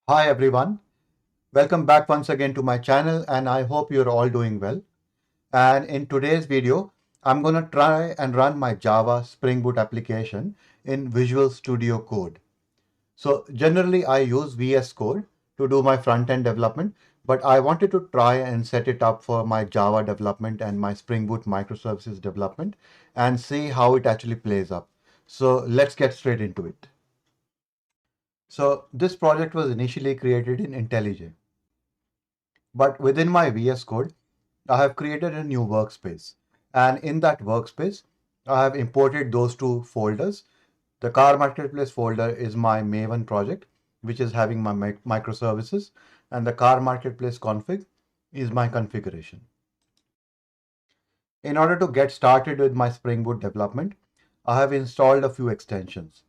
Hi everyone, welcome back once again to my channel and I hope you're all doing well. And in today's video, I'm going to try and run my Java Spring Boot application in Visual Studio Code. So generally I use VS Code to do my front-end development, but I wanted to try and set it up for my Java development and my Spring Boot microservices development and see how it actually plays up. So let's get straight into it. So this project was initially created in IntelliJ. But within my VS Code, I have created a new workspace. And in that workspace, I have imported those two folders. The car marketplace folder is my Maven project, which is having my microservices. And the car marketplace config is my configuration. In order to get started with my Spring Boot development, I have installed a few extensions.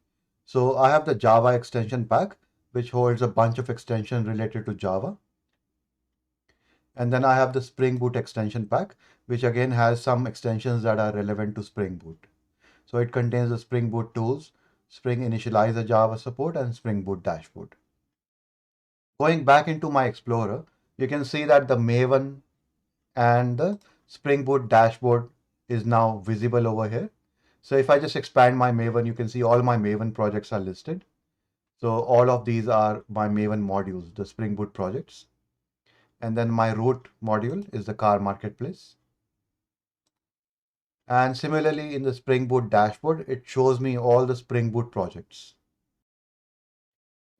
So I have the Java extension pack, which holds a bunch of extensions related to Java. And then I have the Spring Boot extension pack, which again has some extensions that are relevant to Spring Boot. So it contains the Spring Boot tools, Spring Initializer Java support, and Spring Boot dashboard. Going back into my Explorer, you can see that the Maven and the Spring Boot dashboard is now visible over here. So if I just expand my Maven, you can see all my Maven projects are listed. So all of these are my Maven modules, the Spring Boot projects. And then my root module is the car marketplace. And similarly in the Spring Boot dashboard, it shows me all the Spring Boot projects.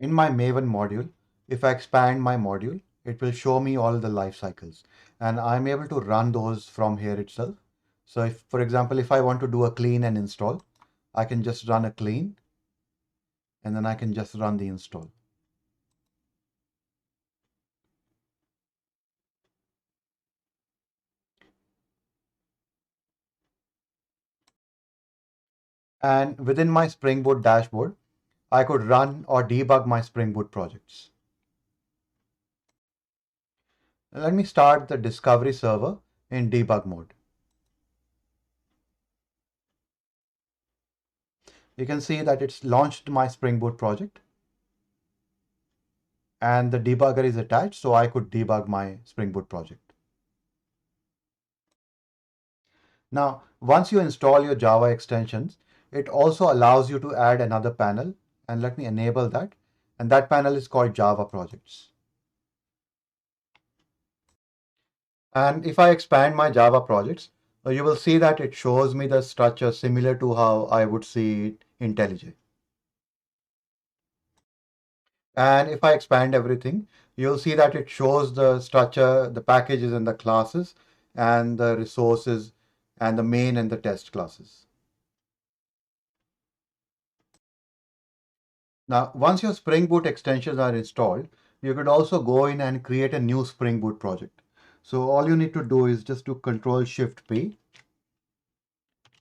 In my Maven module, if I expand my module, it will show me all the life cycles and I'm able to run those from here itself. So if, for example, if I want to do a clean and install, I can just run a clean and then I can just run the install. And within my Spring Boot dashboard, I could run or debug my Spring Boot projects. Let me start the discovery server in debug mode. You can see that it's launched my Spring Boot project and the debugger is attached, so I could debug my Spring Boot project. Now, once you install your Java extensions, it also allows you to add another panel, and let me enable that. And that panel is called Java Projects. And if I expand my Java projects, you will see that it shows me the structure similar to how I would see it in IntelliJ. And if I expand everything, you'll see that it shows the structure, the packages and the classes, and the resources, and the main and the test classes. Now, once your Spring Boot extensions are installed, you could also go in and create a new Spring Boot project. So all you need to do is just do Control-Shift-P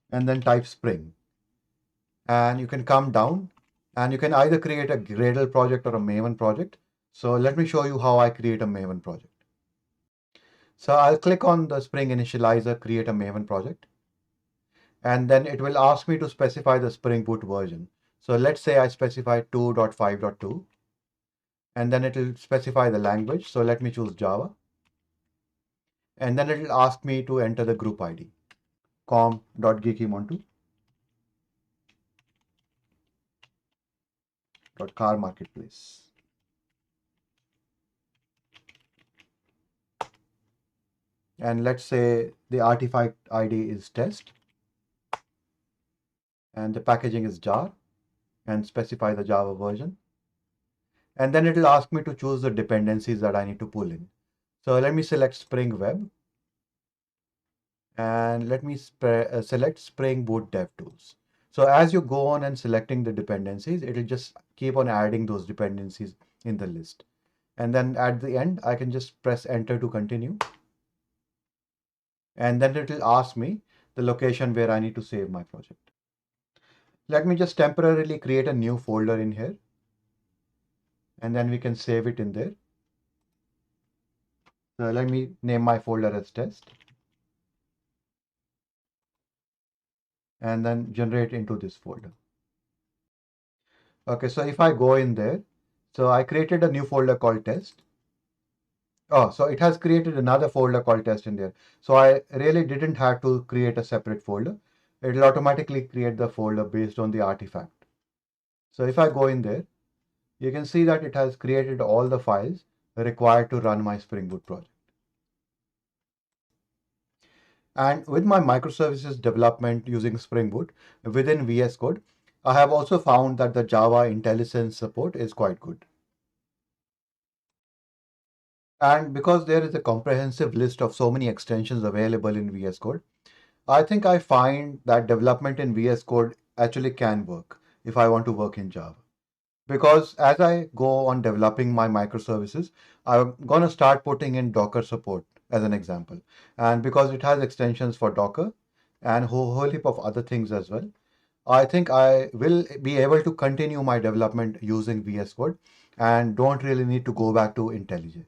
and then type Spring. And you can come down and you can either create a Gradle project or a Maven project. So let me show you how I create a Maven project. So I'll click on the Spring Initializer, create a Maven project. And then it will ask me to specify the Spring Boot version. So let's say I specify 2.5.2. And then it will specify the language. So let me choose Java. And then it will ask me to enter the group ID, com.geekymontu.car marketplace. And let's say the artifact ID is test and the packaging is jar and specify the Java version. And then it will ask me to choose the dependencies that I need to pull in. So let me select Spring Web and let me select Spring Boot DevTools. So as you go on and selecting the dependencies, it will just keep on adding those dependencies in the list. And then at the end, I can just press enter to continue. And then it will ask me the location where I need to save my project. Let me just temporarily create a new folder in here. And then we can save it in there. So let me name my folder as test. And then generate into this folder. Okay, so if I go in there, So I created a new folder called test. Oh, so it has created another folder called test in there. So I really didn't have to create a separate folder. It will automatically create the folder based on the artifact. So if I go in there, you can see that it has created all the files required to run my Spring Boot project. And with my microservices development using Spring Boot within VS Code, I have also found that the Java IntelliSense support is quite good. And because there is a comprehensive list of so many extensions available in VS Code, I think I find that development in VS Code actually can work if I want to work in Java. Because as I go on developing my microservices, I'm going to start putting in Docker support as an example. And because it has extensions for Docker and a whole heap of other things as well, I think I will be able to continue my development using VS Code and don't really need to go back to IntelliJ.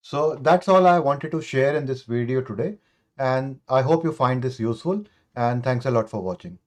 So that's all I wanted to share in this video today. And I hope you find this useful. And thanks a lot for watching.